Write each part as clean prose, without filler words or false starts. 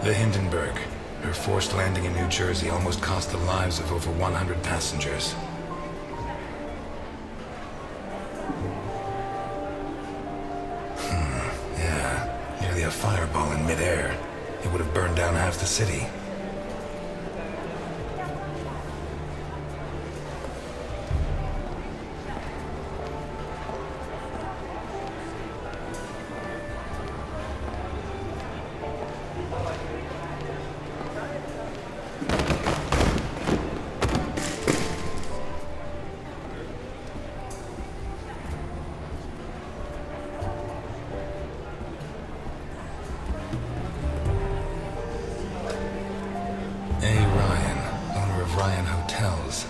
The Hindenburg. Her forced landing in New Jersey almost cost the lives of over 100 passengers. Yeah. Nearly a fireball in midair. It would have burned down half the city.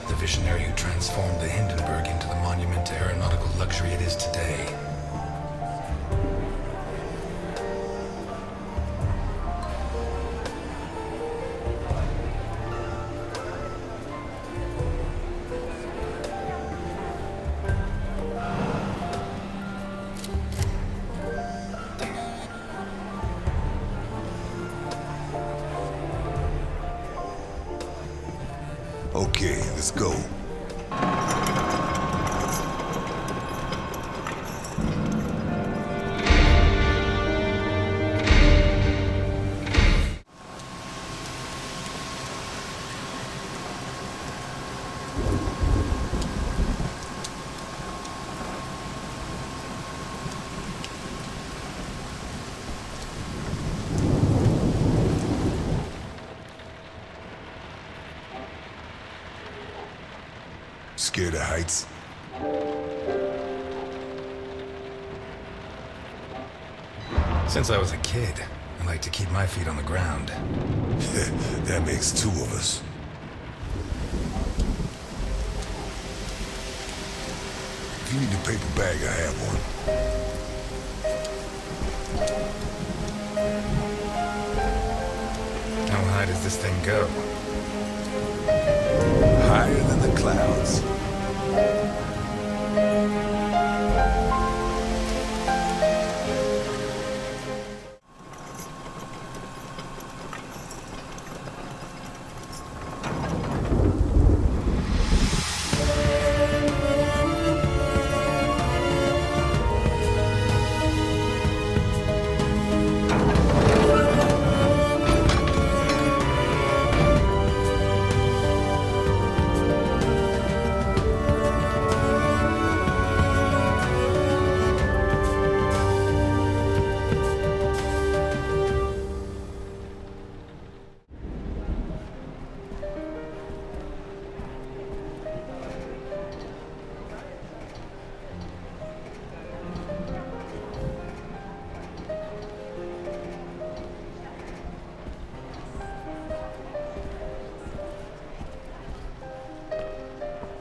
The visionary who transformed the Hindenburg into the monument to aeronautical luxury it is today. Okay, let's go. Scared of heights? Since I was a kid, I like to keep my feet on the ground. That makes two of us. If you need a paper bag, I have one. How high does this thing go? Higher than the clouds.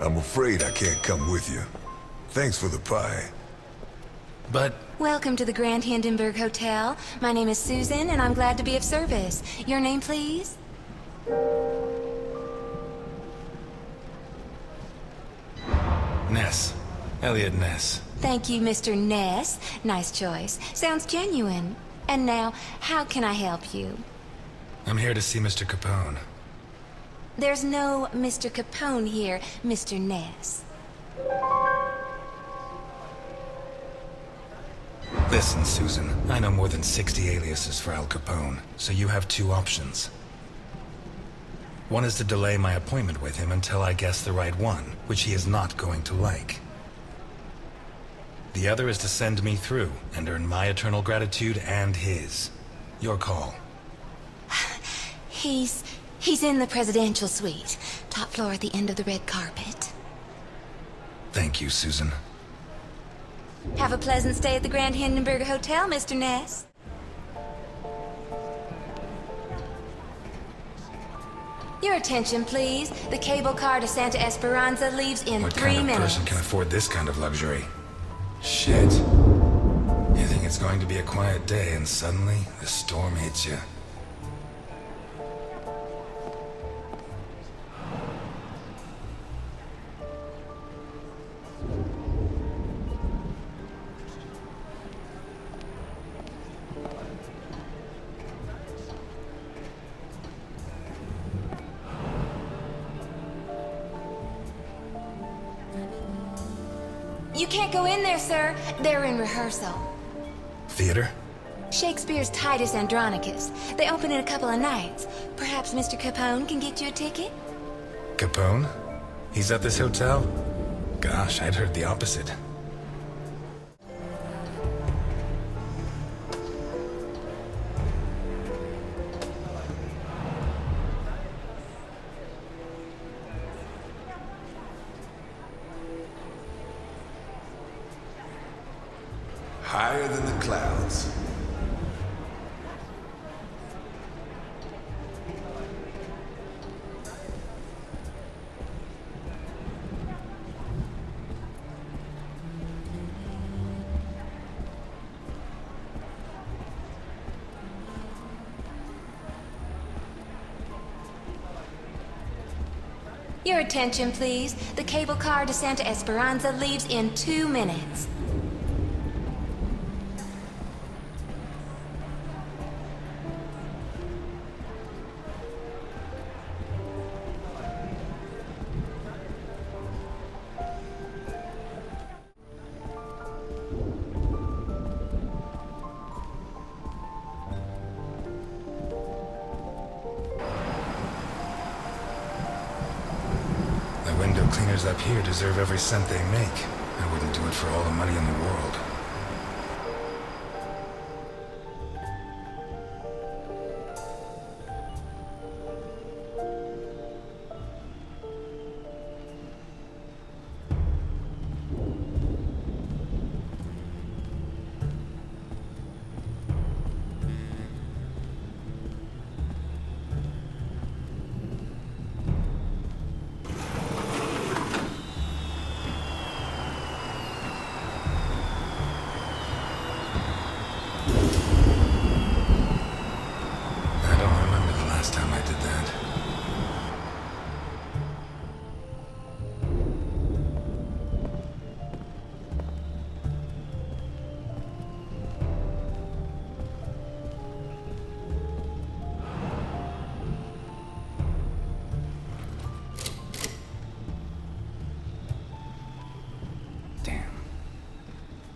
I'm afraid I can't come with you. Thanks for the pie. But... Welcome to the Grand Hindenburg Hotel. My name is Susan, and I'm glad to be of service. Your name, please? Ness. Eliot Ness. Thank you, Mr. Ness. Nice choice. Sounds genuine. And now, how can I help you? I'm here to see Mr. Capone. There's no Mr. Capone here, Mr. Ness. Listen, Susan. I know more than 60 aliases for Al Capone, so you have two options. One is to delay my appointment with him until I guess the right one, which he is not going to like. The other is to send me through and earn my eternal gratitude and his. Your call. He's in the presidential suite. Top floor at the end of the red carpet. Thank you, Susan. Have a pleasant stay at the Grand Hindenburg Hotel, Mr. Ness. Your attention, please. The cable car to Santa Esperanza leaves in 3 minutes. What kind of person can afford this kind of luxury? Shit. You think it's going to be a quiet day and suddenly the storm hits you. You can't go in there, sir. They're in rehearsal. Theater? Shakespeare's Titus Andronicus. They open in a couple of nights. Perhaps Mr. Capone can get you a ticket? Capone? He's at this hotel? Gosh, I'd heard the opposite. Higher than the clouds. Your attention, please. The cable car to Santa Esperanza leaves in 2 minutes. The window cleaners up here deserve every cent they make. I wouldn't do it for all the money in the world.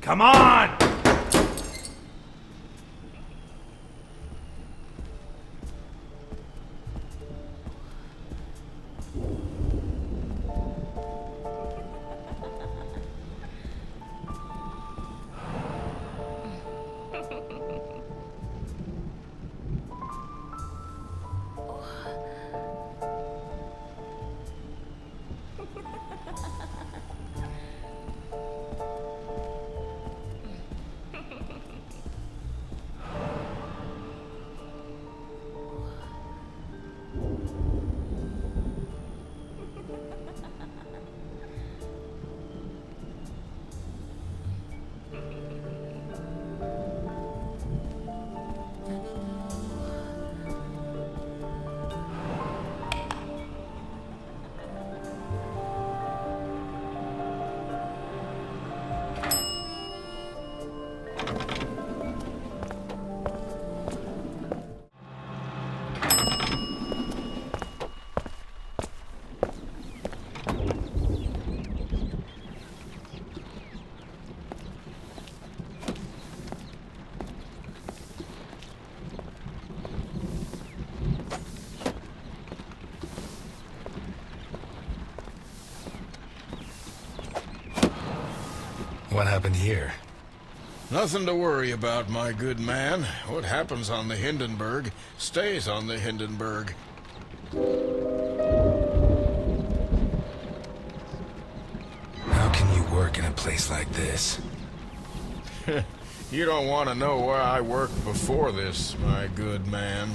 Come on! What happened here? Nothing to worry about, my good man. What happens on the Hindenburg stays on the Hindenburg. How can you work in a place like this? You don't want to know where I worked before this, my good man.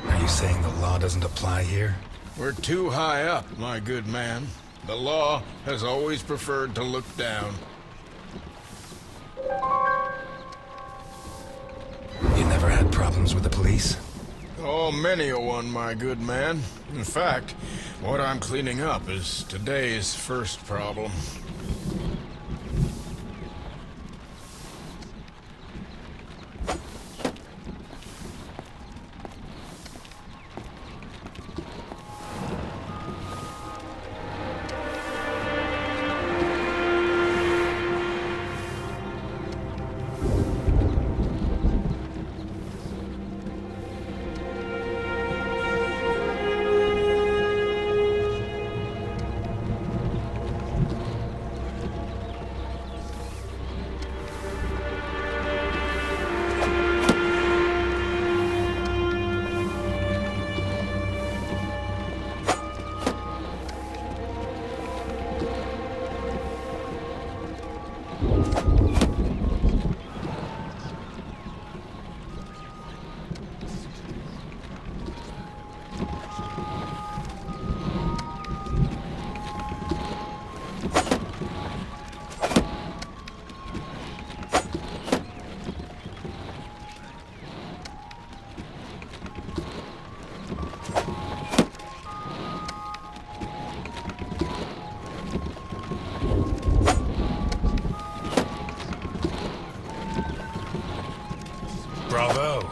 Are you saying the law doesn't apply here? We're too high up, my good man. The law has always preferred to look down. You never had problems with the police? Oh, many a one, my good man. In fact, what I'm cleaning up is today's first problem. Bravo.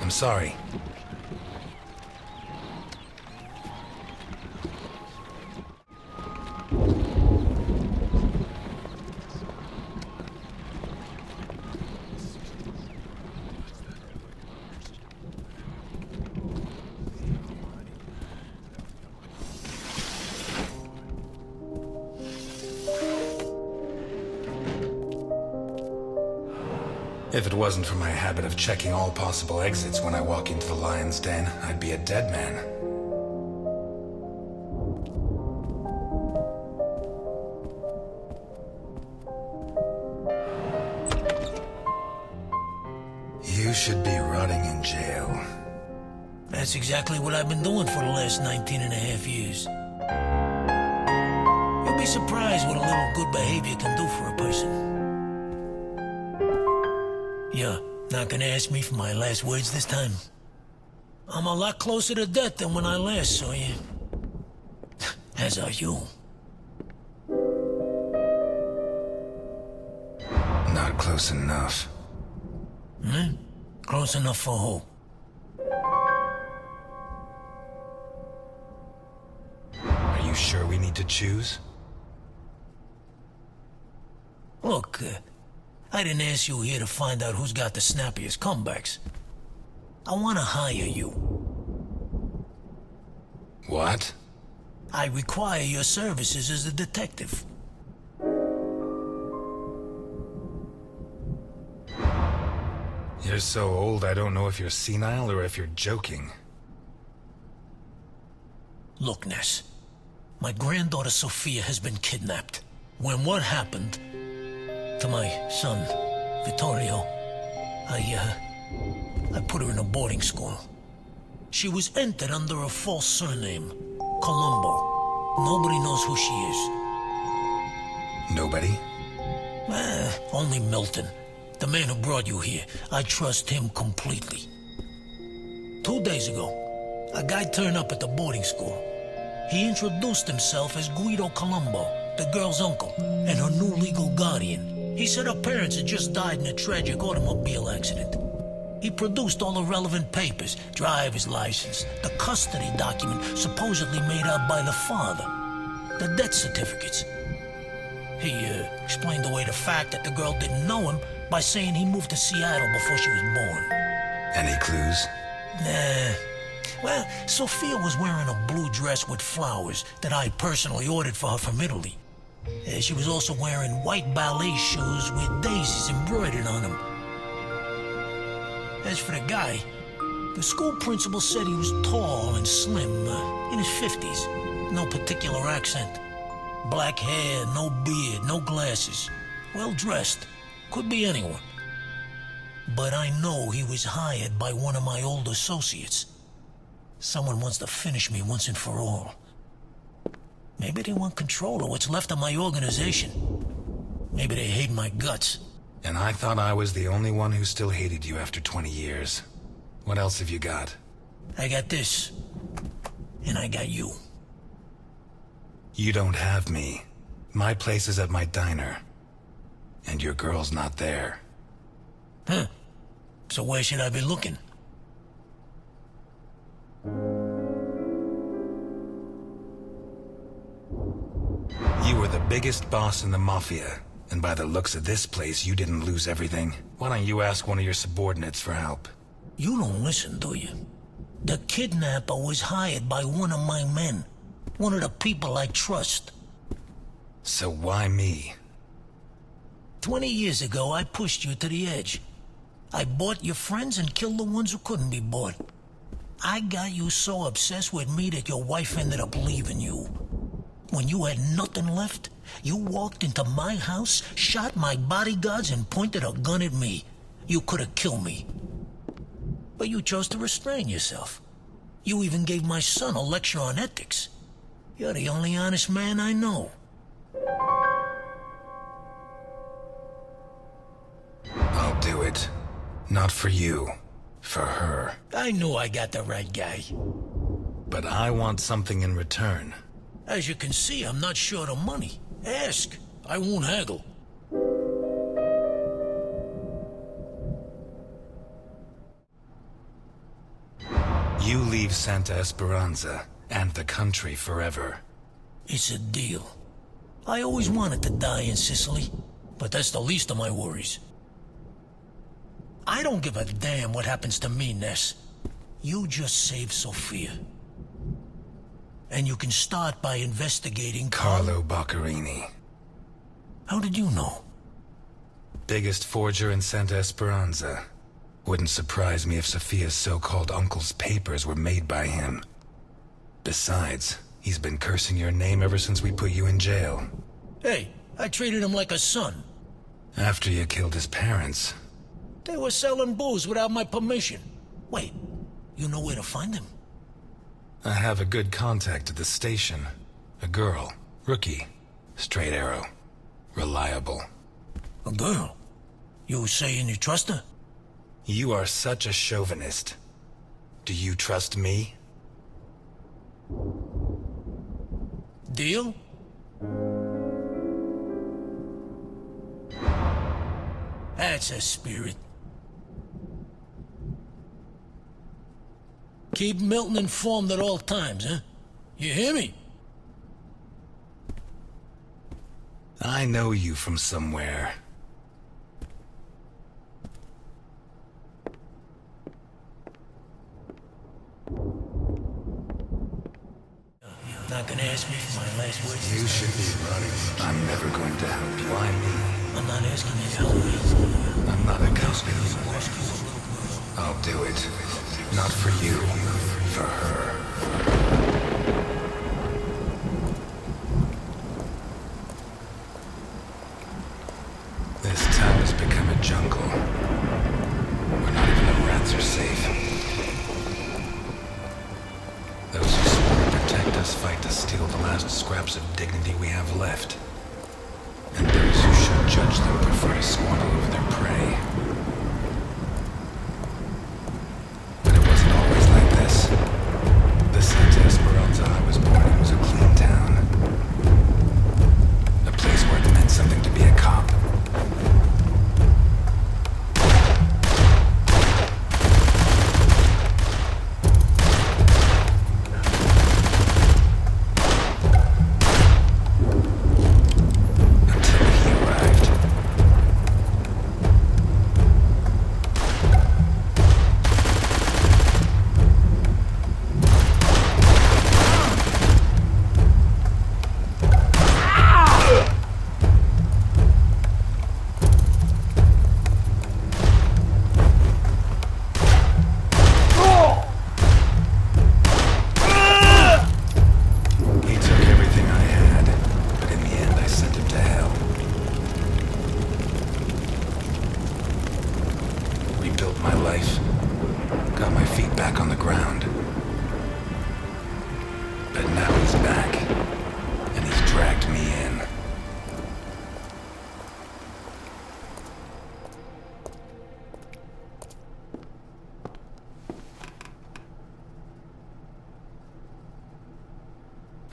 I'm sorry. If it wasn't for my habit of checking all possible exits when I walk into the lion's den, I'd be a dead man. You should be rotting in jail. That's exactly what I've been doing for the last 19 and a half years. You'll be surprised what a little good behavior can do for a person. Yeah, not gonna ask me for my last words this time. I'm a lot closer to death than when I last saw you. As are you. Not close enough. Hmm? Close enough for who? Are you sure we need to choose? Look, I didn't ask you here to find out who's got the snappiest comebacks. I want to hire you. What? I require your services as a detective. You're so old, I don't know if you're senile or if you're joking. Look, Ness. My granddaughter Sophia has been kidnapped. When what happened to my son, Vittorio, I put her in a boarding school. She was entered under a false surname, Colombo. Nobody knows who she is. Nobody? Only Milton, the man who brought you here. I trust him completely. 2 days ago, a guy turned up at the boarding school. He introduced himself as Guido Colombo, the girl's uncle, and her new legal guardian. He said her parents had just died in a tragic automobile accident. He produced all the relevant papers, driver's license, the custody document supposedly made out by the father, the death certificates. He explained away the fact that the girl didn't know him by saying he moved to Seattle before she was born. Any clues? Nah. Well, Sophia was wearing a blue dress with flowers that I personally ordered for her from Italy. She was also wearing white ballet shoes with daisies embroidered on them. As for the guy, the school principal said he was tall and slim, in his 50s. No particular accent. Black hair, no beard, no glasses. Well dressed. Could be anyone. But I know he was hired by one of my old associates. Someone wants to finish me once and for all. Maybe they want control of what's left of my organization. Maybe they hate my guts. And I thought I was the only one who still hated you after 20 years. What else have you got? I got this. And I got you. You don't have me. My place is at my diner. And your girl's not there. Huh. So where should I be looking? You were the biggest boss in the Mafia. And by the looks of this place, you didn't lose everything. Why don't you ask one of your subordinates for help? You don't listen, do you? The kidnapper was hired by one of my men. One of the people I trust. So why me? 20 years ago, I pushed you to the edge. I bought your friends and killed the ones who couldn't be bought. I got you so obsessed with me that your wife ended up leaving you. When you had nothing left, you walked into my house, shot my bodyguards, and pointed a gun at me. You could have killed me. But you chose to restrain yourself. You even gave my son a lecture on ethics. You're the only honest man I know. I'll do it. Not for you. For her. I knew I got the right guy. But I want something in return. As you can see, I'm not short of money. Ask. I won't haggle. You leave Santa Esperanza and the country forever. It's a deal. I always wanted to die in Sicily, but that's the least of my worries. I don't give a damn what happens to me, Ness. You just save Sophia. And you can start by investigating Carlo Boccherini. How did you know? Biggest forger in Santa Esperanza. Wouldn't surprise me if Sophia's so-called uncle's papers were made by him. Besides, he's been cursing your name ever since we put you in jail. Hey, I treated him like a son. After you killed his parents. They were selling booze without my permission. Wait, you know where to find them? I have a good contact at the station. A girl. Rookie. Straight arrow. Reliable. A girl? You saying you trust her? You are such a chauvinist. Do you trust me? Deal? That's a spirit. Keep Milton informed at all times, huh? You hear me? I know you from somewhere. Not gonna ask me for my last words? You should be running. I'm never going to help you. Why me? I'm not asking you to help me. I'm not a cop anymore. I'll do it. Not for you. For her. This town has become a jungle. Where not even the rats are safe. Those who swore to protect us fight to steal the last scraps of dignity we have left. And those who should judge them prefer to squabble over their prey. But it wasn't always like this. The Santa Esperanza I was born in was a clean town. A place where it meant something to be a cop.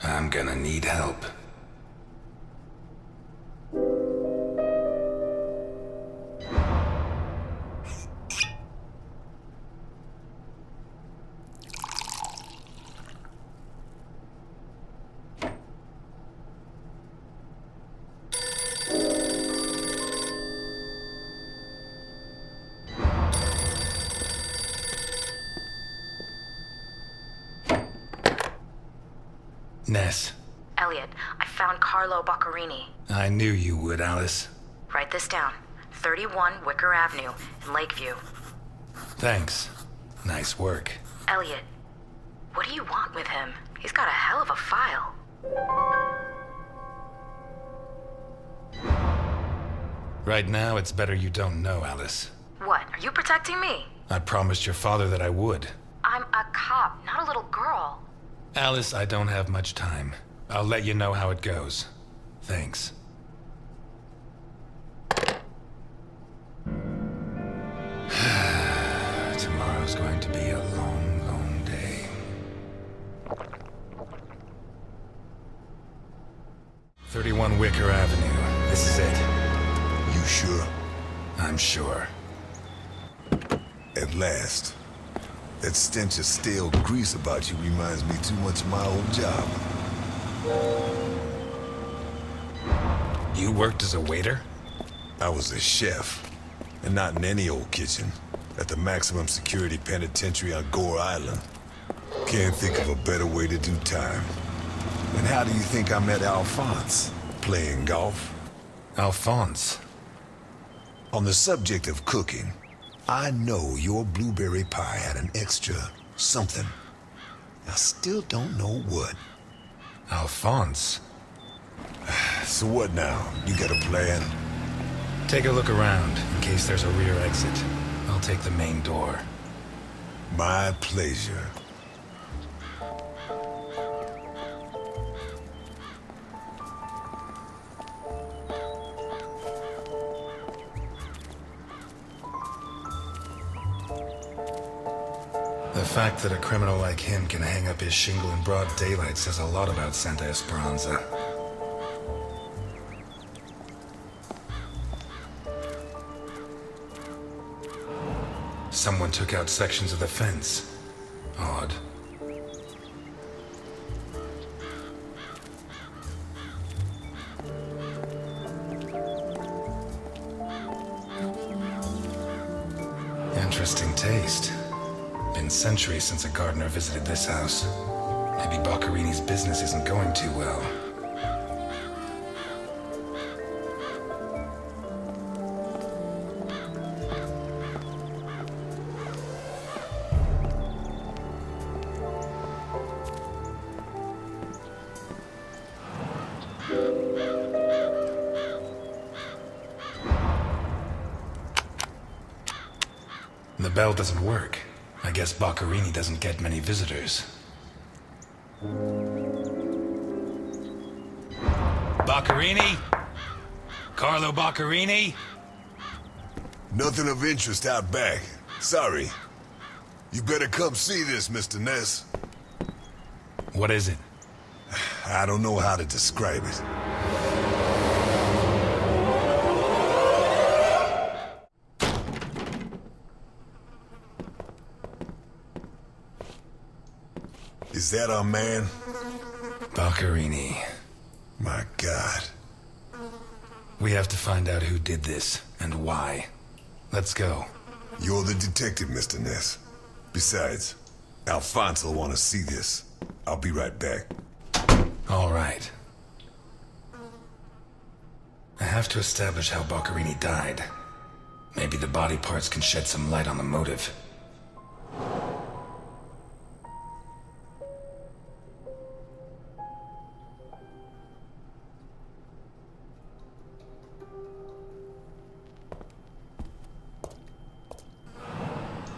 I'm gonna need help. Ness. Eliot, I found Carlo Boccherini. I knew you would, Alice. Write this down. 31 Wicker Avenue in Lakeview. Thanks. Nice work. Eliot, what do you want with him? He's got a hell of a file. Right now, it's better you don't know, Alice. What, are you protecting me? I promised your father that I would. I'm a cop, not a little girl. Alice, I don't have much time. I'll let you know how it goes. Thanks. Tomorrow's going to be a long, long day. 31 Wicker Avenue. This is it. You sure? I'm sure. At last. That stench of stale grease about you reminds me too much of my old job. You worked as a waiter? I was a chef. And not in any old kitchen. At the maximum security penitentiary on Gore Island. Can't think of a better way to do time. And how do you think I met Alphonse? Playing golf? Alphonse? On the subject of cooking, I know your blueberry pie had an extra something. I still don't know what. Alphonse? So what now? You got a plan? Take a look around, in case there's a rear exit. I'll take the main door. My pleasure. The fact that a criminal like him can hang up his shingle in broad daylight says a lot about Santa Esperanza. Someone took out sections of the fence. Odd. Interesting taste. Been centuries since a gardener visited this house. Maybe Boccarini's business isn't going too well. The bell doesn't work. I guess Boccarini doesn't get many visitors. Boccarini? Carlo Boccarini? Nothing of interest out back. Sorry. You better come see this, Mr. Ness. What is it? I don't know how to describe it. Is that our man? Boccarini. My God. We have to find out who did this, and why. Let's go. You're the detective, Mr. Ness. Besides, Alphonse will want to see this. I'll be right back. All right. I have to establish how Boccarini died. Maybe the body parts can shed some light on the motive.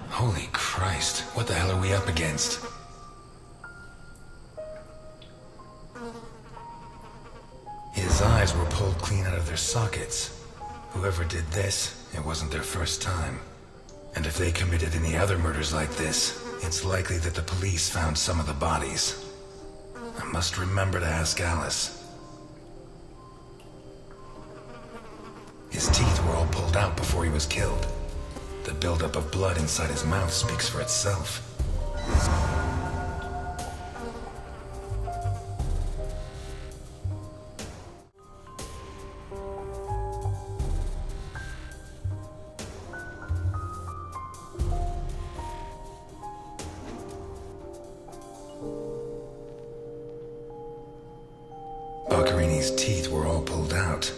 Holy Christ, what the hell are we up against? His eyes were pulled clean out of their sockets. Whoever did this, it wasn't their first time. And if they committed any other murders like this, it's likely that the police found some of the bodies. I must remember to ask Alice. His teeth were all pulled out before he was killed. The buildup of blood inside his mouth speaks for itself. Boccarini's teeth were all pulled out.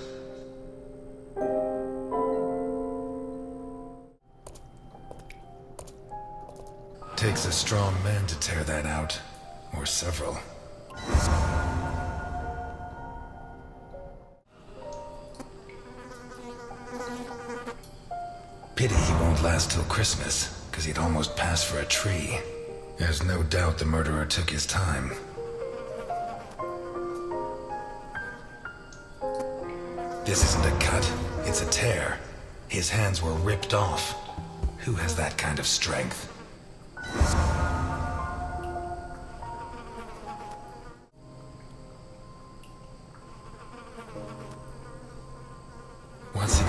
Takes a strong man to tear that out. Or several. Pity he won't last till Christmas, because he'd almost pass for a tree. There's no doubt the murderer took his time. This isn't a cut, it's a tear. His hands were ripped off. Who has that kind of strength?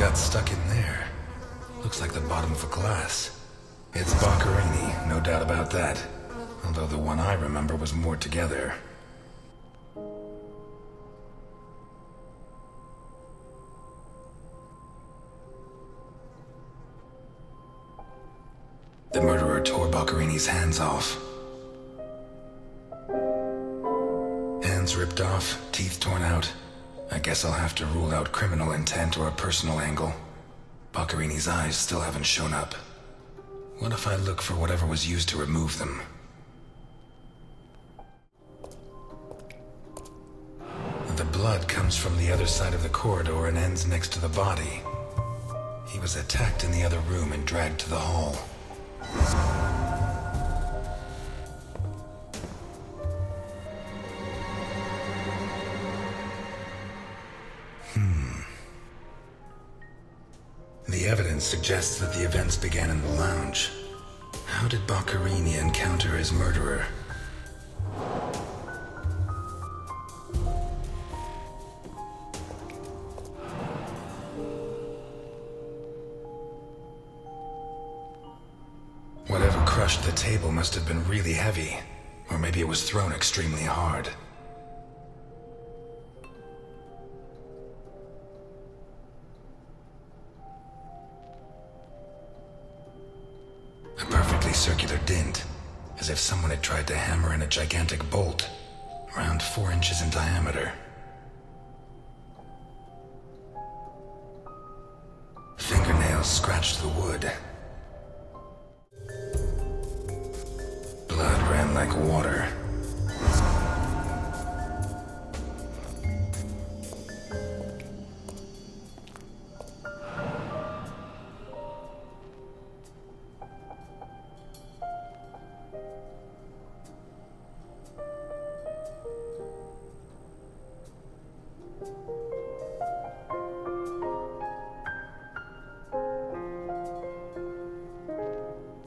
got stuck in there? Looks like the bottom of a glass. It's Boccherini, no doubt about that. Although the one I remember was more together. The murderer tore Boccherini's hands off. Hands ripped off, teeth torn out. I guess I'll have to rule out criminal intent or a personal angle. Boccherini's eyes still haven't shown up. What if I look for whatever was used to remove them? The blood comes from the other side of the corridor and ends next to the body. He was attacked in the other room and dragged to the hall. The evidence suggests that the events began in the lounge. How did Boccherini encounter his murderer? Whatever crushed the table must have been really heavy, or maybe it was thrown extremely hard. A perfectly circular dint, as if someone had tried to hammer in a gigantic bolt, around 4 inches in diameter. Fingernails scratched the wood. Blood ran like water.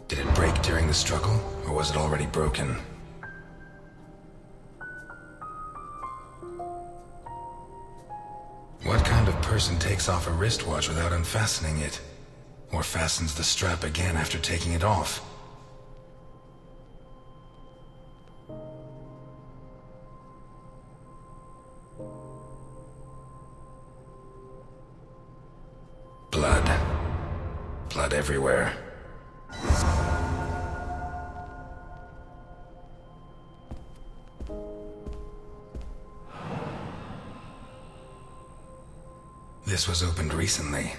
Did it break during the struggle, or was it already broken? What kind of person takes off a wristwatch without unfastening it? Or fastens the strap again after taking it off? Blood. Blood everywhere. This was opened recently.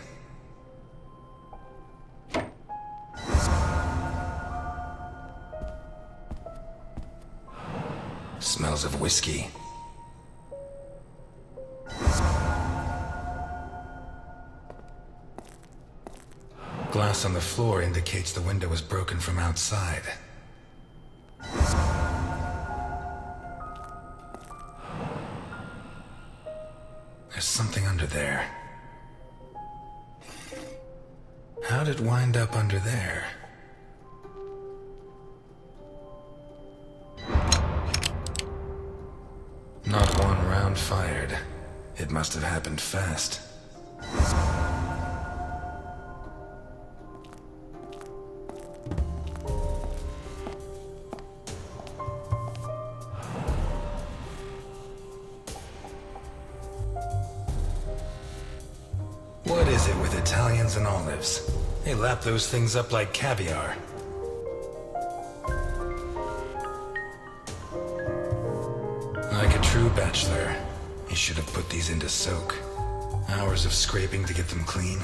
Smells of whiskey. Glass on the floor indicates the window was broken from outside. There's something under there. How'd it wind up under there? Not one round fired. It must have happened fast. What is it with Italians and olives? They lap those things up like caviar. Like a true bachelor, he should have put these into soak. Hours of scraping to get them clean.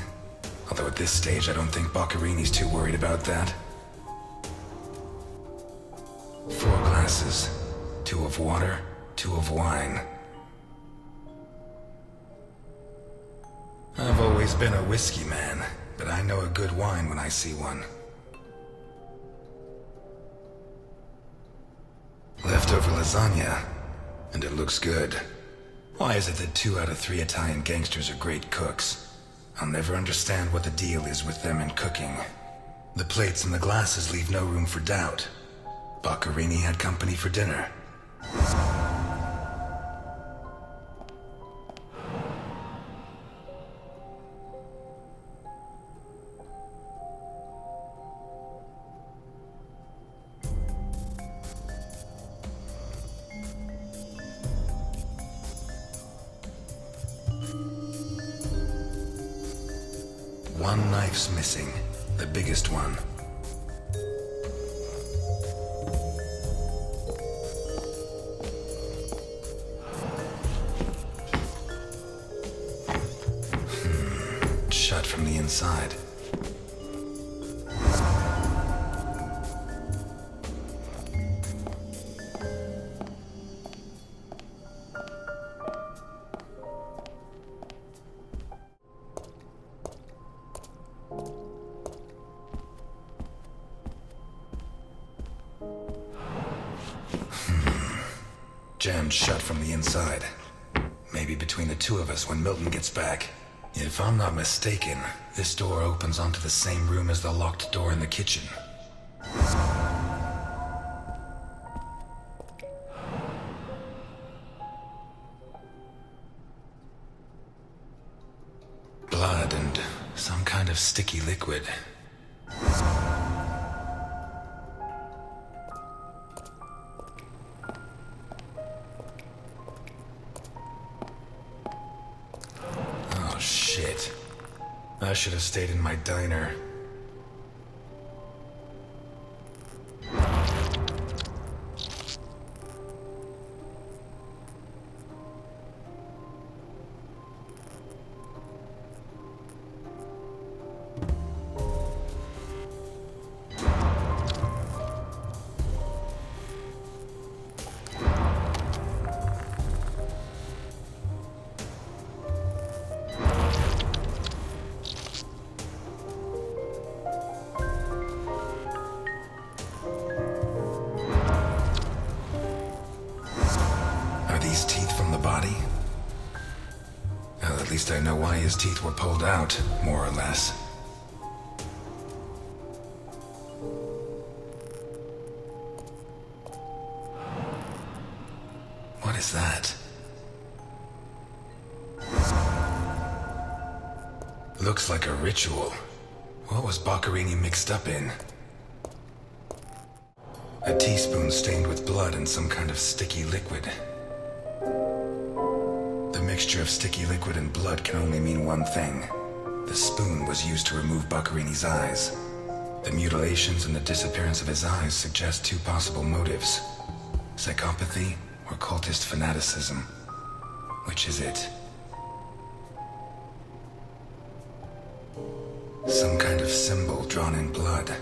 Although at this stage, I don't think Boccherini's too worried about that. 4 glasses. 2 of water, 2 of wine. I've always been a whiskey man, but I know a good wine when I see one. Leftover lasagna, and it looks good. Why is it that 2 out of 3 Italian gangsters are great cooks? I'll never understand what the deal is with them in cooking. The plates and the glasses leave no room for doubt. Boccherini had company for dinner. One knife's missing, the biggest one. Shut from the inside. Jammed shut from the inside. Maybe between the two of us when Milton gets back. If I'm not mistaken, this door opens onto the same room as the locked door in the kitchen. Blood and some kind of sticky liquid. Shit. I should have stayed in my diner. These teeth from the body? Well, at least I know why his teeth were pulled out, more or less. What is that? Looks like a ritual. What was Boccherini mixed up in? A teaspoon stained with blood and some kind of sticky liquid. The mixture of sticky liquid and blood can only mean one thing. The spoon was used to remove Boccherini's eyes. The mutilations and the disappearance of his eyes suggest two possible motives. Psychopathy or cultist fanaticism. Which is it? Some kind of symbol drawn in blood.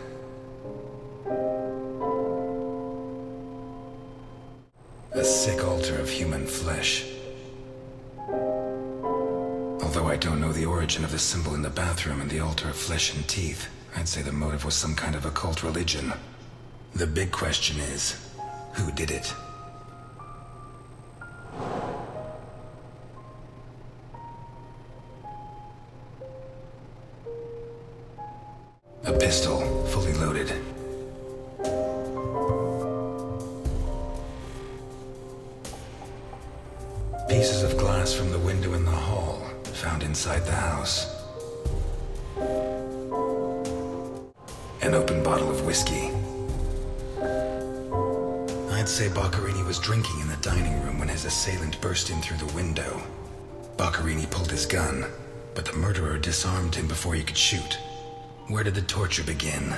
A sick altar of human flesh. Although I don't know the origin of the symbol in the bathroom and the altar of flesh and teeth, I'd say the motive was some kind of occult religion. The big question is, who did it? A pistol, fully loaded. Pieces of glass from the window in the hall, found inside the house. An open bottle of whiskey. I'd say Boccherini was drinking in the dining room when his assailant burst in through the window. Boccherini pulled his gun, but the murderer disarmed him before he could shoot. Where did the torture begin?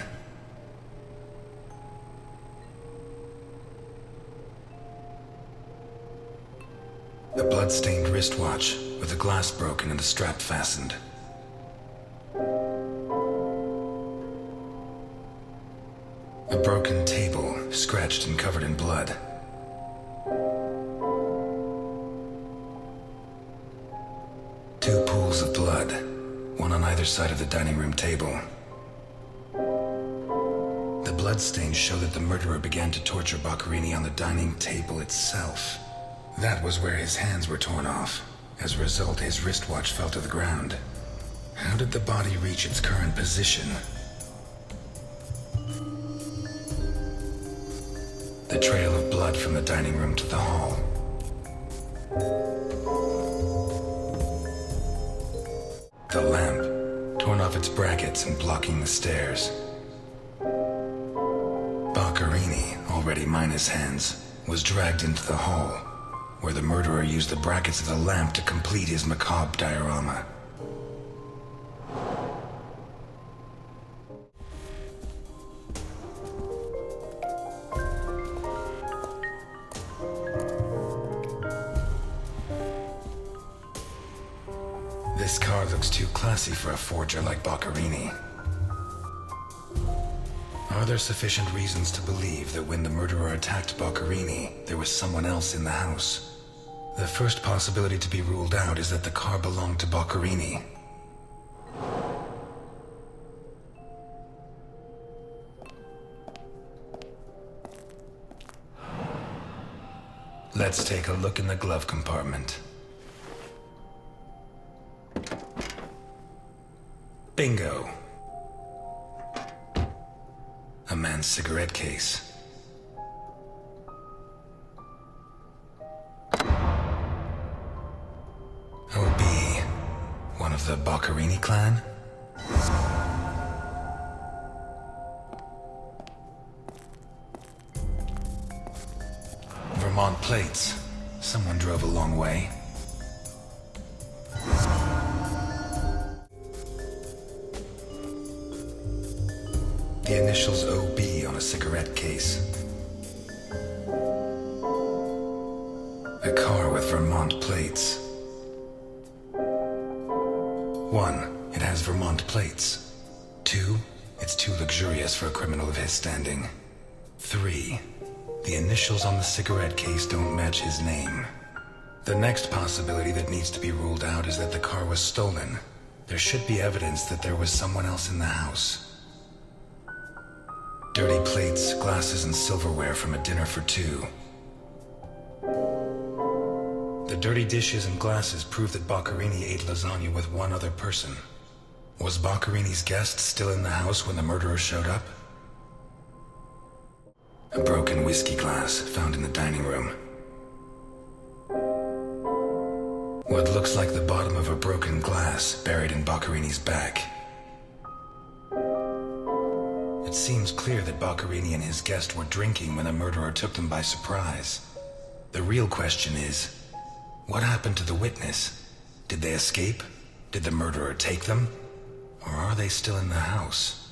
A blood-stained wristwatch with the glass broken and the strap fastened. A broken table, scratched and covered in blood. Two pools of blood, one on either side of the dining room table. The bloodstains show that the murderer began to torture Boccherini on the dining table itself. That was where his hands were torn off. As a result, his wristwatch fell to the ground. How did the body reach its current position? The trail of blood from the dining room to the hall. The lamp, torn off its brackets and blocking the stairs. Boccherini, already minus hands, was dragged into the hall, where the murderer used the brackets of the lamp to complete his macabre diorama. This car looks too classy for a forger like Boccherini. Are there sufficient reasons to believe that when the murderer attacked Boccherini, there was someone else in the house? The first possibility to be ruled out is that the car belonged to Boccherini. Let's take a look in the glove compartment. Bingo. A man's cigarette case. OB. One of the Boccherini clan? Vermont plates. Someone drove a long way. The initials OB on a cigarette case. A car with Vermont plates. 1. It has Vermont plates. 2. It's too luxurious for a criminal of his standing. 3. The initials on the cigarette case don't match his name. The next possibility that needs to be ruled out is that the car was stolen. There should be evidence that there was someone else in the house. Dirty plates, glasses, and silverware from a dinner for 2. The dirty dishes and glasses prove that Boccherini ate lasagna with one other person. Was Boccherini's guest still in the house when the murderer showed up? A broken whiskey glass found in the dining room. What looks like the bottom of a broken glass buried in Boccherini's back. It seems clear that Boccherini and his guest were drinking when the murderer took them by surprise. The real question is, what happened to the witness? Did they escape? Did the murderer take them? Or are they still in the house?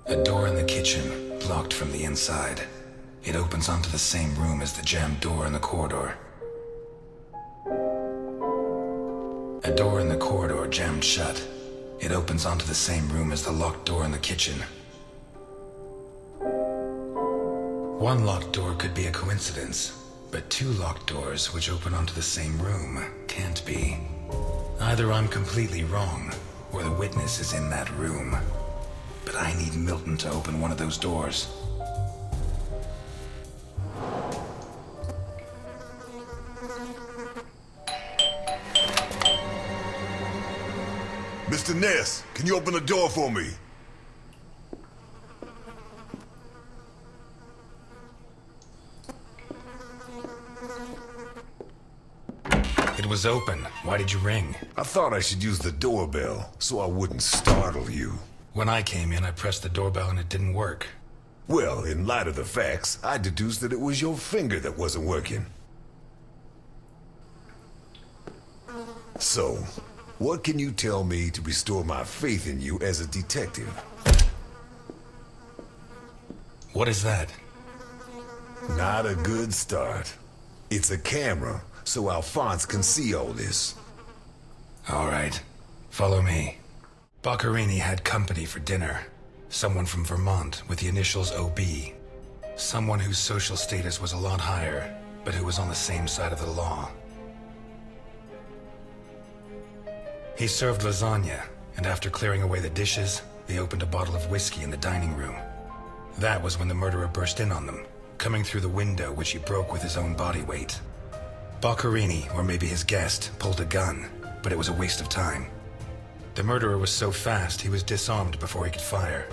A door in the kitchen, locked from the inside. It opens onto the same room as the jammed door in the corridor. A door in the corridor jammed shut. It opens onto the same room as the locked door in the kitchen. One locked door could be a coincidence, but 2 locked doors which open onto the same room can't be. Either I'm completely wrong, or the witness is in that room. But I need Milton to open one of those doors. Mr. Ness, can you open the door for me? It was open. Why did you ring? I thought I should use the doorbell so I wouldn't startle you. When I came in, I pressed the doorbell and it didn't work. Well, in light of the facts, I deduced that it was your finger that wasn't working. So, what can you tell me to restore my faith in you as a detective? What is that? Not a good start. It's a camera, so Alphonse can see all this. All right. Follow me. Boccherini had company for dinner. Someone from Vermont with the initials OB. Someone whose social status was a lot higher, but who was on the same side of the law. He served lasagna, and after clearing away the dishes, they opened a bottle of whiskey in the dining room. That was when the murderer burst in on them, coming through the window which he broke with his own body weight. Boccherini, or maybe his guest, pulled a gun, but it was a waste of time. The murderer was so fast he was disarmed before he could fire.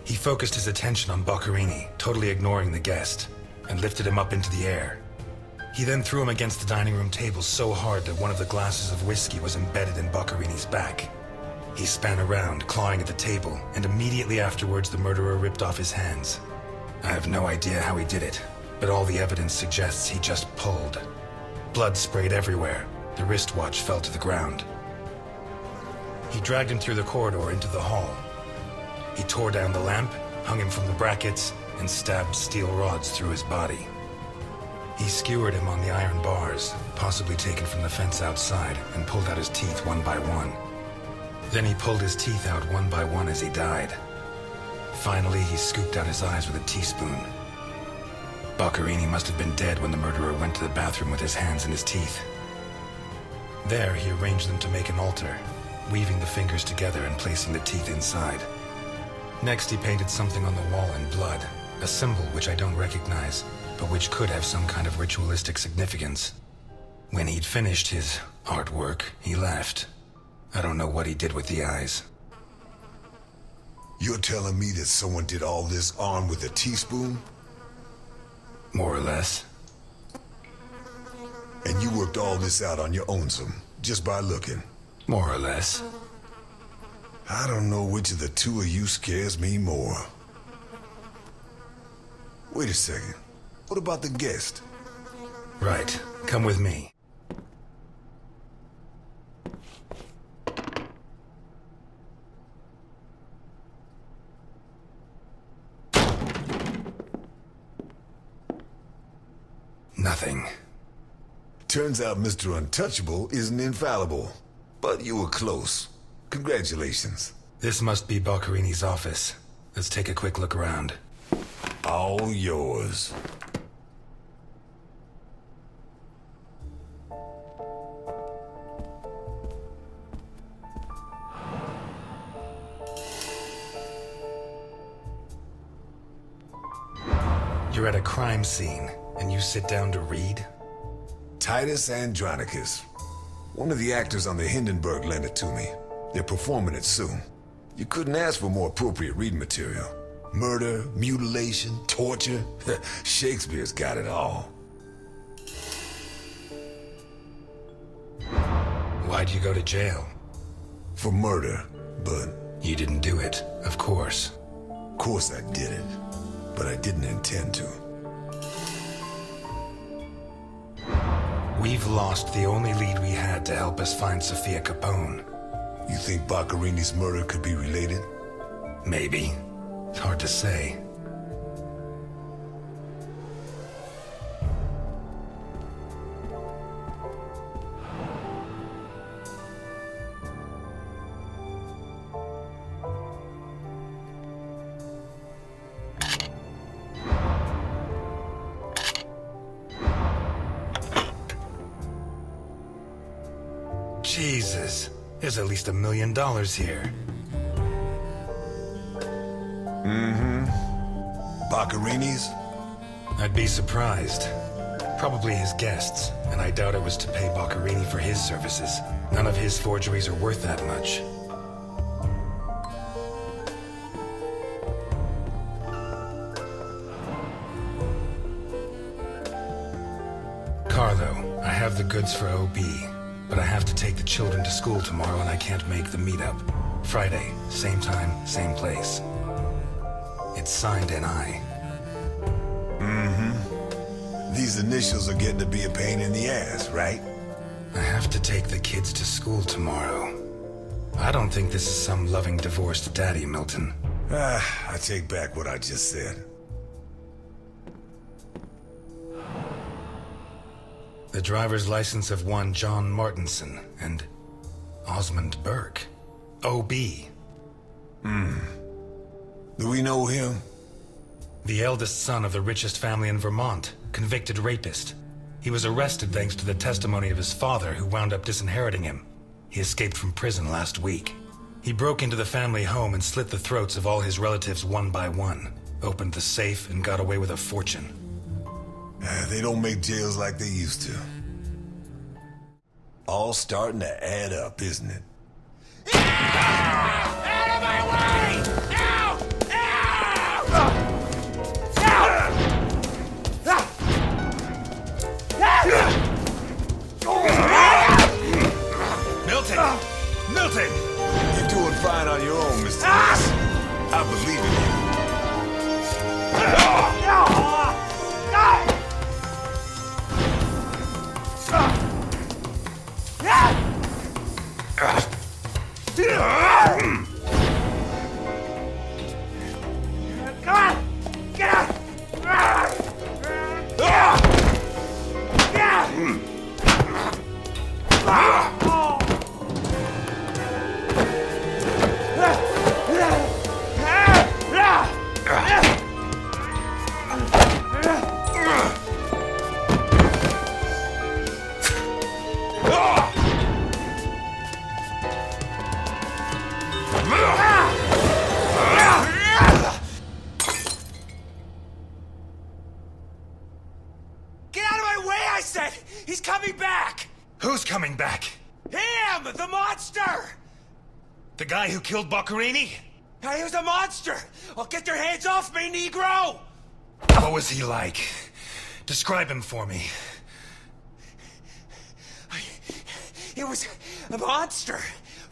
He focused his attention on Boccherini, totally ignoring the guest, and lifted him up into the air. He then threw him against the dining room table so hard that one of the glasses of whiskey was embedded in Boccherini's back. He span around, clawing at the table, and immediately afterwards the murderer ripped off his hands. I have no idea how he did it, but all the evidence suggests he just pulled. Blood sprayed everywhere. The wristwatch fell to the ground. He dragged him through the corridor into the hall. He tore down the lamp, hung him from the brackets, and stabbed steel rods through his body. He skewered him on the iron bars, possibly taken from the fence outside, and pulled out his teeth one by one. Then he pulled his teeth out one by one as he died. Finally, he scooped out his eyes with a teaspoon. Boccherini must have been dead when the murderer went to the bathroom with his hands in his teeth. There, he arranged them to make an altar, weaving the fingers together and placing the teeth inside. Next, he painted something on the wall in blood, a symbol which I don't recognize, but which could have some kind of ritualistic significance. When he'd finished his artwork, he left. I don't know what he did with the eyes. You're telling me that someone did all this armed with a teaspoon? More or less. And you worked all this out on your own-some, just by looking? More or less. I don't know which of the two of you scares me more. Wait a second. What about the guest? Right. Come with me. Nothing. Turns out Mr. Untouchable isn't infallible. But you were close. Congratulations. This must be Boccherini's office. Let's take a quick look around. All yours. You're at a crime scene, and you sit down to read? Titus Andronicus. One of the actors on the Hindenburg lent it to me. They're performing it soon. You couldn't ask for more appropriate reading material. Murder, mutilation, torture. Shakespeare's got it all. Why'd you go to jail? For murder, but... You didn't do it, of course. Of course I did it. But I didn't intend to. We've lost the only lead we had to help us find Sophia Capone. You think Boccherini's murder could be related? Maybe. It's hard to say. Jesus, there's at least $1 million here. Boccherini's? I'd be surprised. Probably his guests, and I doubt it was to pay Boccherini for his services. None of his forgeries are worth that much. Carlo, I have the goods for OB, but I have to take the children to school tomorrow and I can't make the meetup. Friday, same time, same place. It's signed NI. These initials are getting to be a pain in the ass, right? I have to take the kids to school tomorrow. I don't think this is some loving divorced daddy, Milton. I take back what I just said. The driver's license of one John Martinson and Osmond Burke. OB. Do we know him? The eldest son of the richest family in Vermont, convicted rapist. He was arrested thanks to the testimony of his father, who wound up disinheriting him. He escaped from prison last week. He broke into the family home and slit the throats of all his relatives one by one, opened the safe, and got away with a fortune. They don't make jails like they used to. All starting to add up, isn't it? Out of my way! Ow! Ow! Milton! Milton! You're doing fine on your own, Mr. Ness. I believe in you. Who's coming back? Him! The monster! The guy who killed Boccherini? He was a monster! Oh, get your hands off me, Negro! What was he like? Describe him for me. It was a monster.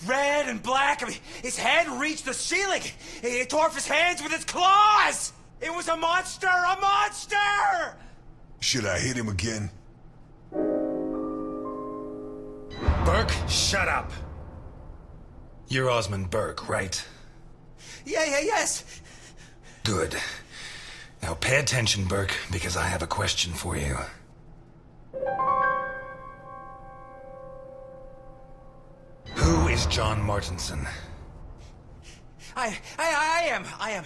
Red and black. I mean, his head reached the ceiling. He tore off his hands with his claws! It was a monster! A monster! Should I hit him again? Burke, shut up. You're Osmond Burke, right? Yes. Good. Now pay attention, Burke, because I have a question for you. Who is John Martinson? I am.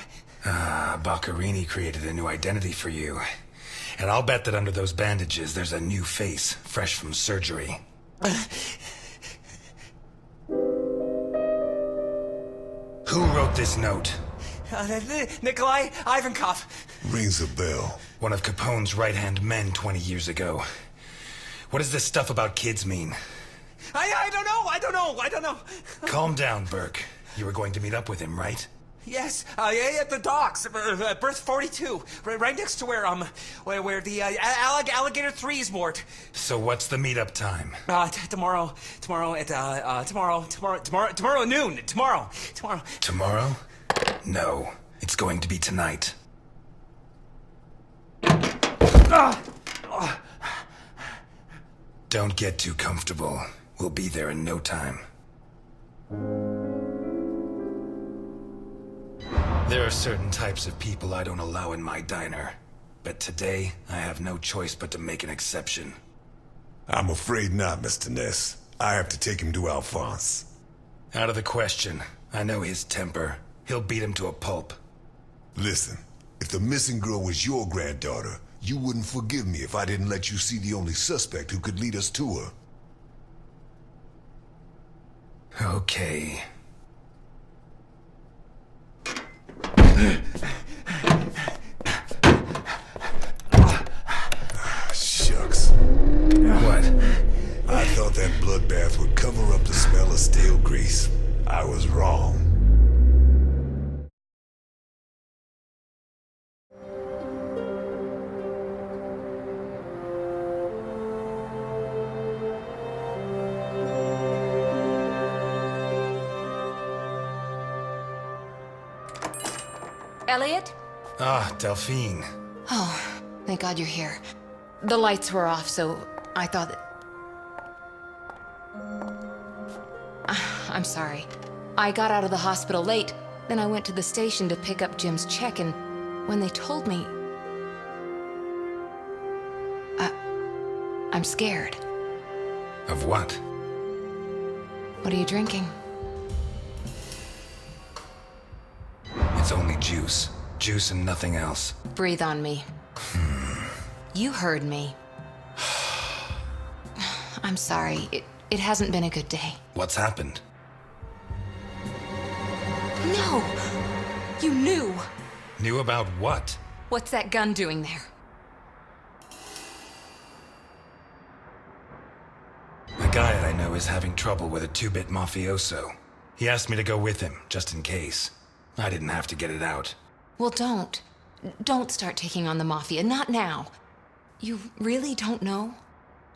Boccherini created a new identity for you. And I'll bet that under those bandages, there's a new face, fresh from surgery. Who wrote this note? Nikolai Ivankov. Rings a bell. One of Capone's right-hand men 20 years ago. What does this stuff about kids mean? I don't know. Calm down, Burke. You were going to meet up with him, right? Yes, at the docks, berth 42, right next to where the alligator 3 is moored. So what's the meetup time? Tomorrow at noon. Tomorrow. Tomorrow? No, it's going to be tonight. Don't get too comfortable. We'll be there in no time. There are certain types of people I don't allow in my diner. But today, I have no choice but to make an exception. I'm afraid not, Mr. Ness. I have to take him to Alphonse. Out of the question. I know his temper. He'll beat him to a pulp. Listen, if the missing girl was your granddaughter, you wouldn't forgive me if I didn't let you see the only suspect who could lead us to her. Okay. Shucks. What? I thought that bloodbath would cover up the smell of stale grease. I was wrong. Eliot? Ah, Delphine. Oh, thank God you're here. The lights were off, so I thought that... I'm sorry. I got out of the hospital late, then I went to the station to pick up Jim's check, and when they told me... I'm scared. Of what? What are you drinking? It's only juice. Juice and nothing else. Breathe on me. You heard me. I'm sorry. It hasn't been a good day. What's happened? No! You knew! Knew about what? What's that gun doing there? A guy I know is having trouble with a 2-bit mafioso. He asked me to go with him, just in case. I didn't have to get it out. Well, don't. Don't start taking on the Mafia. Not now. You really don't know?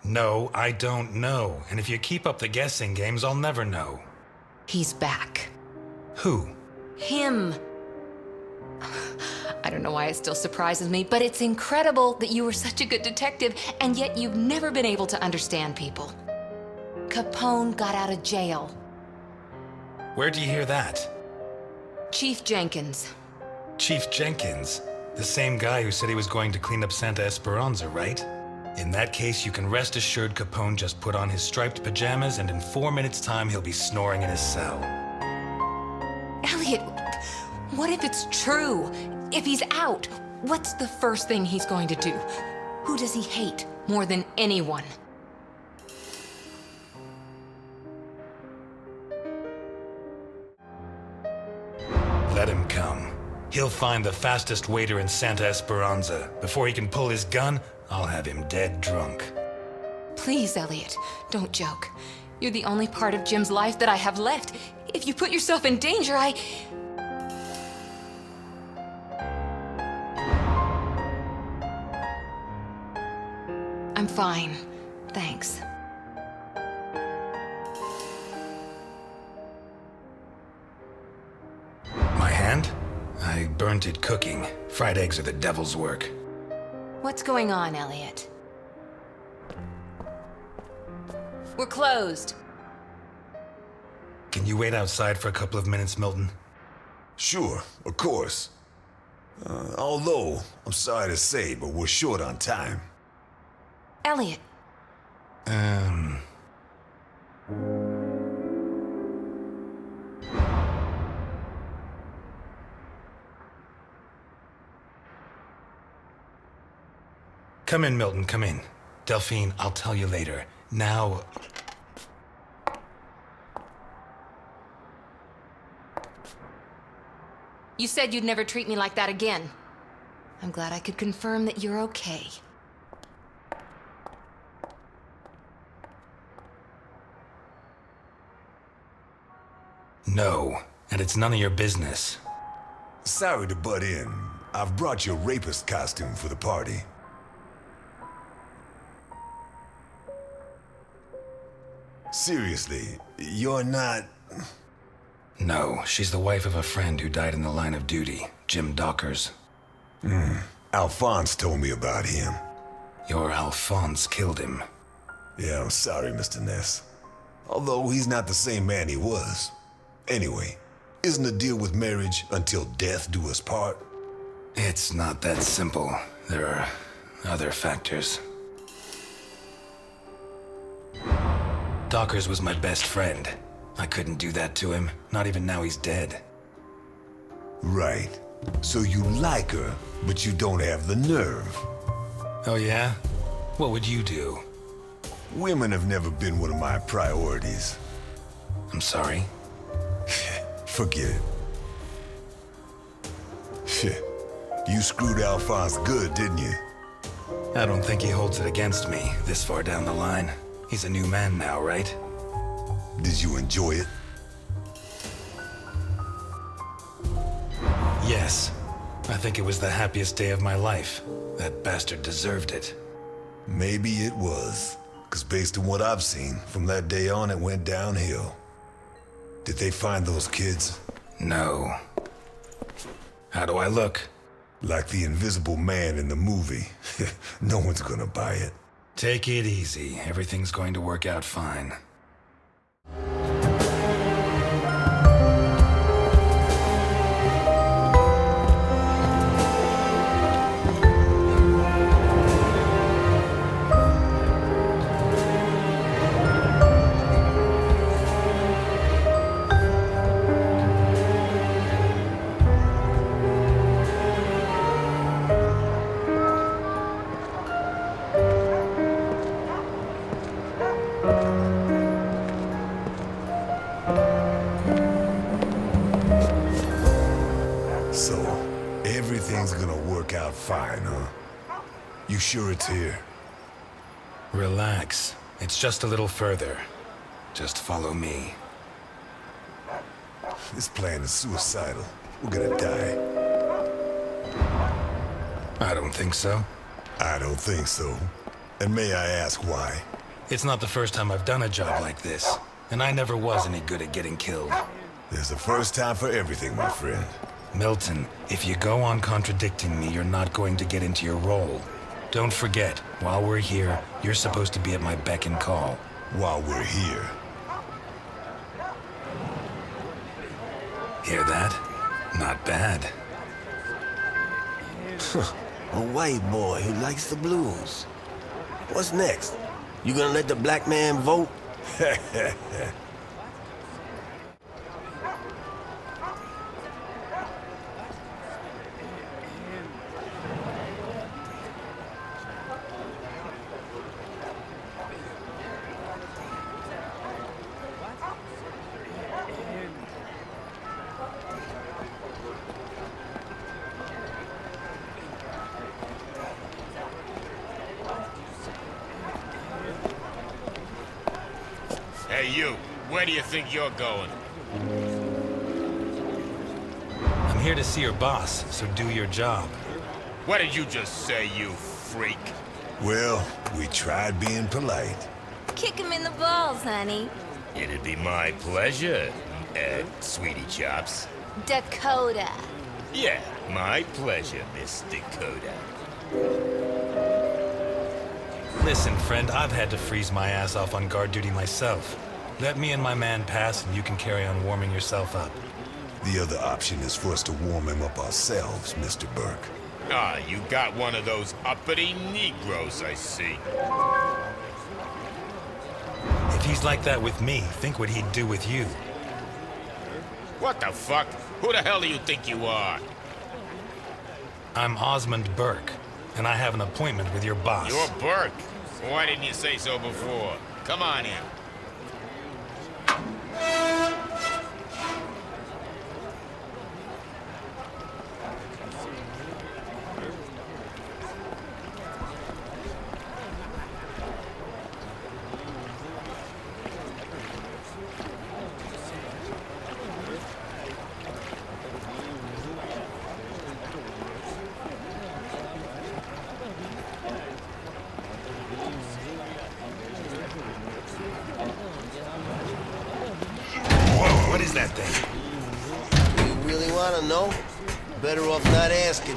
No, I don't know. And if you keep up the guessing games, I'll never know. He's back. Who? Him. I don't know why it still surprises me, but it's incredible that you were such a good detective, and yet you've never been able to understand people. Capone got out of jail. Where'd you hear that? Chief Jenkins. Chief Jenkins? The same guy who said he was going to clean up Santa Esperanza, right? In that case, you can rest assured Capone just put on his striped pajamas, and in 4 minutes' time, he'll be snoring in his cell. Eliot, what if it's true? If he's out, what's the first thing he's going to do? Who does he hate more than anyone? Let him come. He'll find the fastest waiter in Santa Esperanza. Before he can pull his gun, I'll have him dead drunk. Please, Eliot, don't joke. You're the only part of Jim's life that I have left. If you put yourself in danger, I'm fine. Thanks. My hand? I burnt it cooking. Fried eggs are the devil's work. What's going on, Eliot? We're closed. Can you wait outside for a couple of minutes, Milton? Sure, of course. Although, I'm sorry to say, but we're short on time. Eliot. Come in, Milton, come in. Delphine, I'll tell you later. Now... You said you'd never treat me like that again. I'm glad I could confirm that you're okay. No, and it's none of your business. Sorry to butt in. I've brought your rapist costume for the party. Seriously, you're not... No, she's the wife of a friend who died in the line of duty, Jim Dockers. Alphonse told me about him. Your Alphonse killed him. Yeah, I'm sorry, Mr. Ness. Although he's not the same man he was. Anyway, isn't the deal with marriage until death do us part? It's not that simple. There are other factors. Dockers was my best friend. I couldn't do that to him, not even now he's dead. Right. So you like her, but you don't have the nerve. Oh yeah? What would you do? Women have never been one of my priorities. I'm sorry. Forget it. Shit. You screwed Alphonse good, didn't you? I don't think he holds it against me this far down the line. He's a new man now, right? Did you enjoy it? Yes. I think it was the happiest day of my life. That bastard deserved it. Maybe it was. Because based on what I've seen, from that day on it went downhill. Did they find those kids? No. How do I look? Like the invisible man in the movie. No one's gonna buy it. Take it easy. Everything's going to work out fine. So, everything's gonna work out fine, huh? You sure it's here? Relax. It's just a little further. Just follow me. This plan is suicidal. We're gonna die. I don't think so. I don't think so. And may I ask why? It's not the first time I've done a job like this. And I never was any good at getting killed. There's a first time for everything, my friend. Milton, if you go on contradicting me, you're not going to get into your role. Don't forget, while we're here, you're supposed to be at my beck and call. While we're here. Hear that? Not bad. A white boy who likes the blues. What's next? You gonna let the black man vote? Hey, you. Where do you think you're going? I'm here to see your boss, so do your job. What did you just say, you freak? Well, we tried being polite. Kick him in the balls, honey. It'd be my pleasure, Sweetie Chops. Dakota. Yeah, my pleasure, Miss Dakota. Listen, friend, I've had to freeze my ass off on guard duty myself. Let me and my man pass, and you can carry on warming yourself up. The other option is for us to warm him up ourselves, Mr. Burke. Ah, you got one of those uppity Negroes, I see. If he's like that with me, think what he'd do with you. What the fuck? Who the hell do you think you are? I'm Osmond Burke, and I have an appointment with your boss. You're Burke. Why didn't you say so before? Come on in. What is that thing? You really want to know? Better off not asking.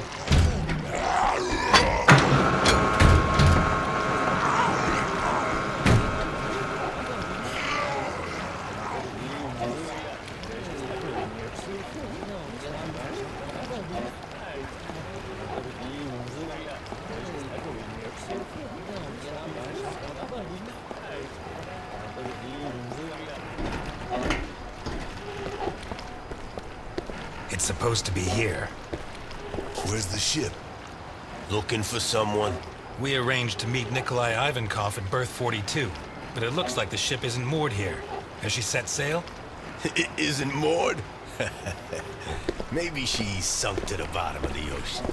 It's supposed to be here. Where's the ship? Looking for someone? We arranged to meet Nikolai Ivankov at berth 42, but it looks like the ship isn't moored here. Has she set sail? It isn't moored? Maybe she's sunk to the bottom of the ocean.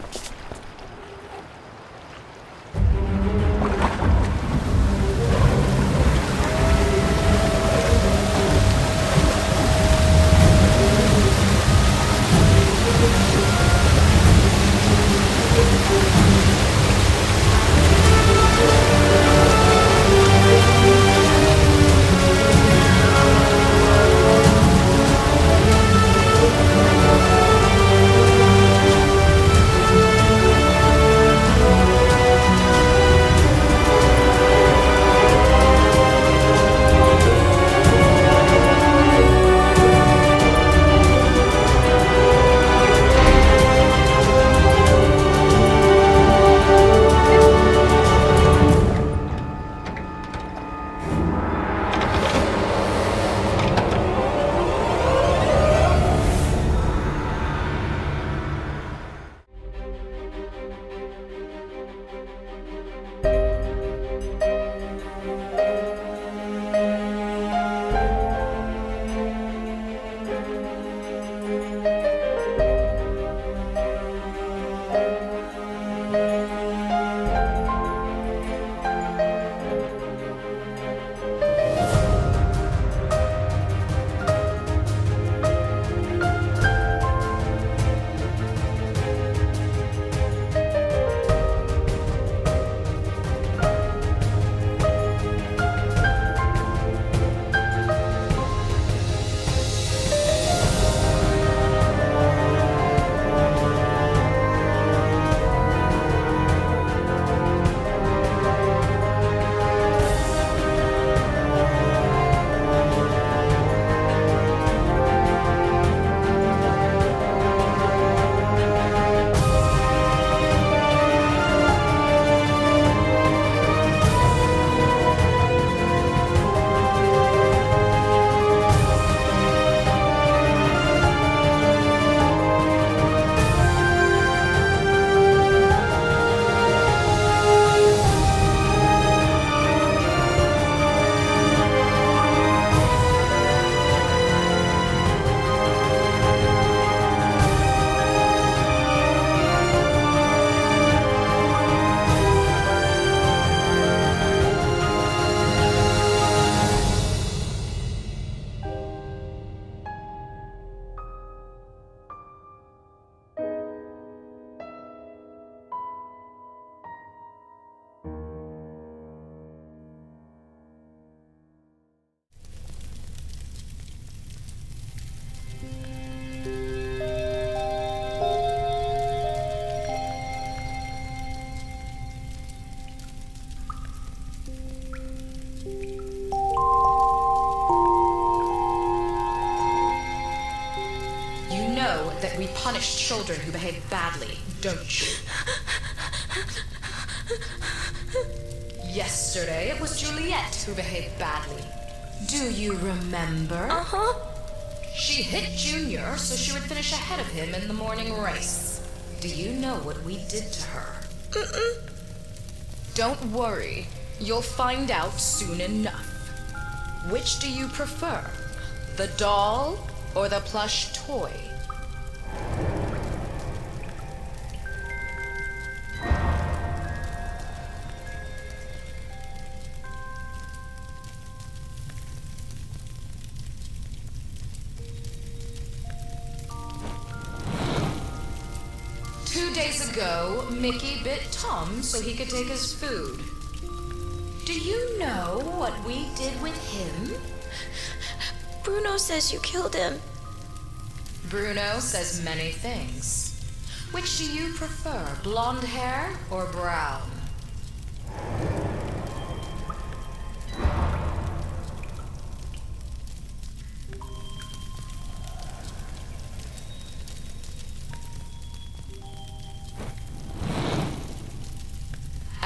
children who behave badly, don't you? Yesterday, it was Juliet who behaved badly. Do you remember? Uh-huh. She hit Junior so she would finish ahead of him in the morning race. Do you know what we did to her? Mm-mm. Don't worry. You'll find out soon enough. Which do you prefer? The doll or the plush toy? 2 days ago, Mickey bit Tom so he could take his food. Do you know what we did with him? Bruno says you killed him. Bruno says many things. Which do you prefer, blonde hair or brown?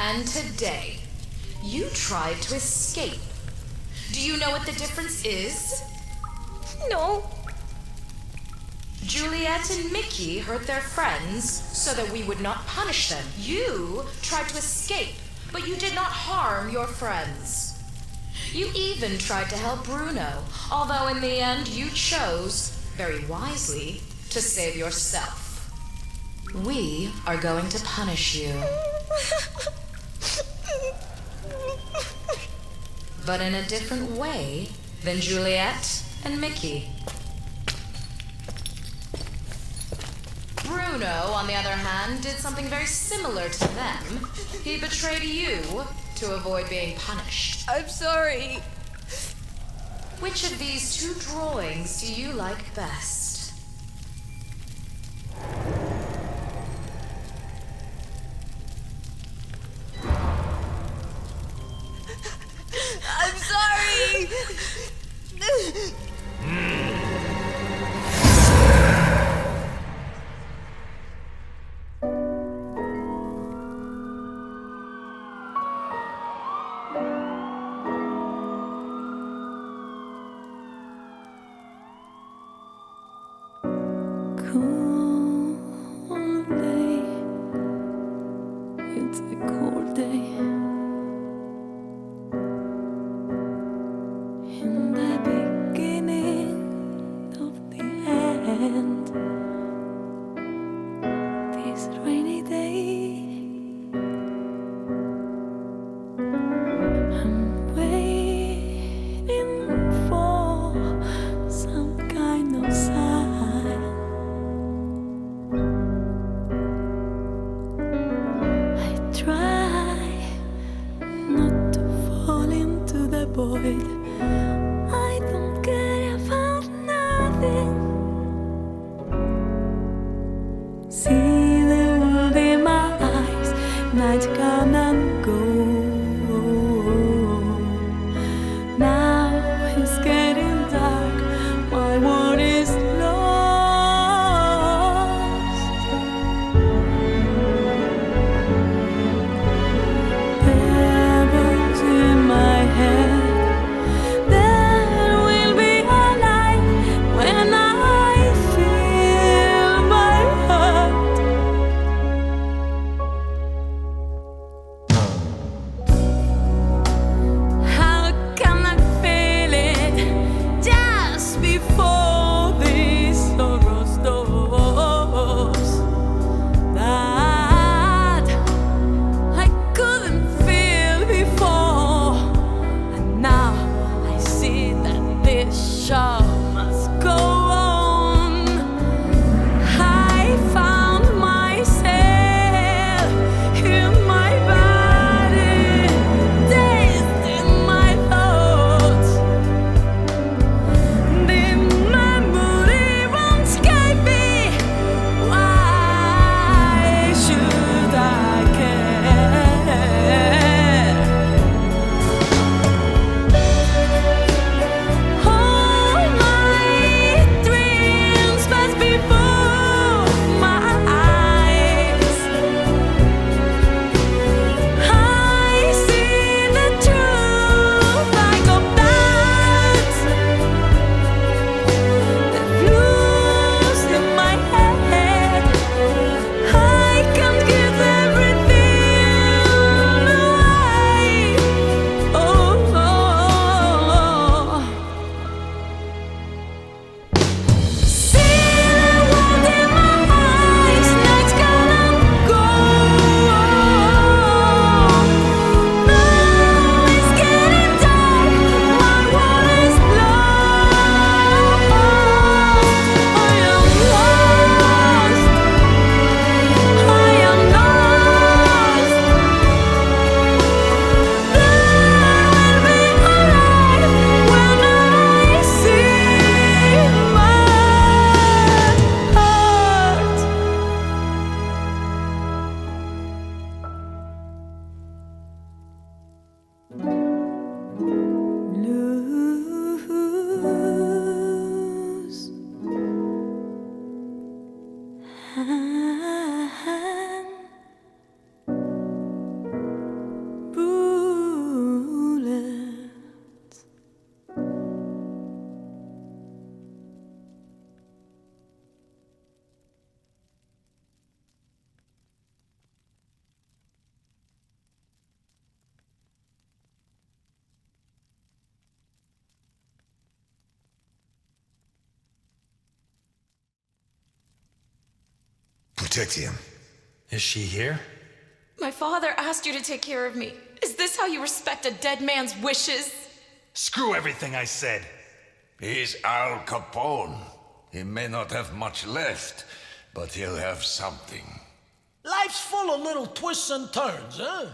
And today, you tried to escape. Do you know what the difference is? No. Juliet and Mickey hurt their friends so that we would not punish them. You tried to escape, but you did not harm your friends. You even tried to help Bruno, although in the end you chose, very wisely, to save yourself. We are going to punish you. But in a different way than Juliet and Mickey. Bruno, on the other hand, did something very similar to them. He betrayed you to avoid being punished. I'm sorry. Which of these two drawings do you like best? I'm sorry. Cold day. It's a cold day. In the beginning of the end, this rainy day, I'm waiting for some kind of sign. I try not to fall into the void. I don't care about nothing. See the world in my eyes, nights come and go. Now it's getting dark, my world is lost. Devils in my head, protect him. Is she here? My father asked you to take care of me. Is this how you respect a dead man's wishes? Screw everything I said. He's Al Capone. He may not have much left, but he'll have something. Life's full of little twists and turns, huh?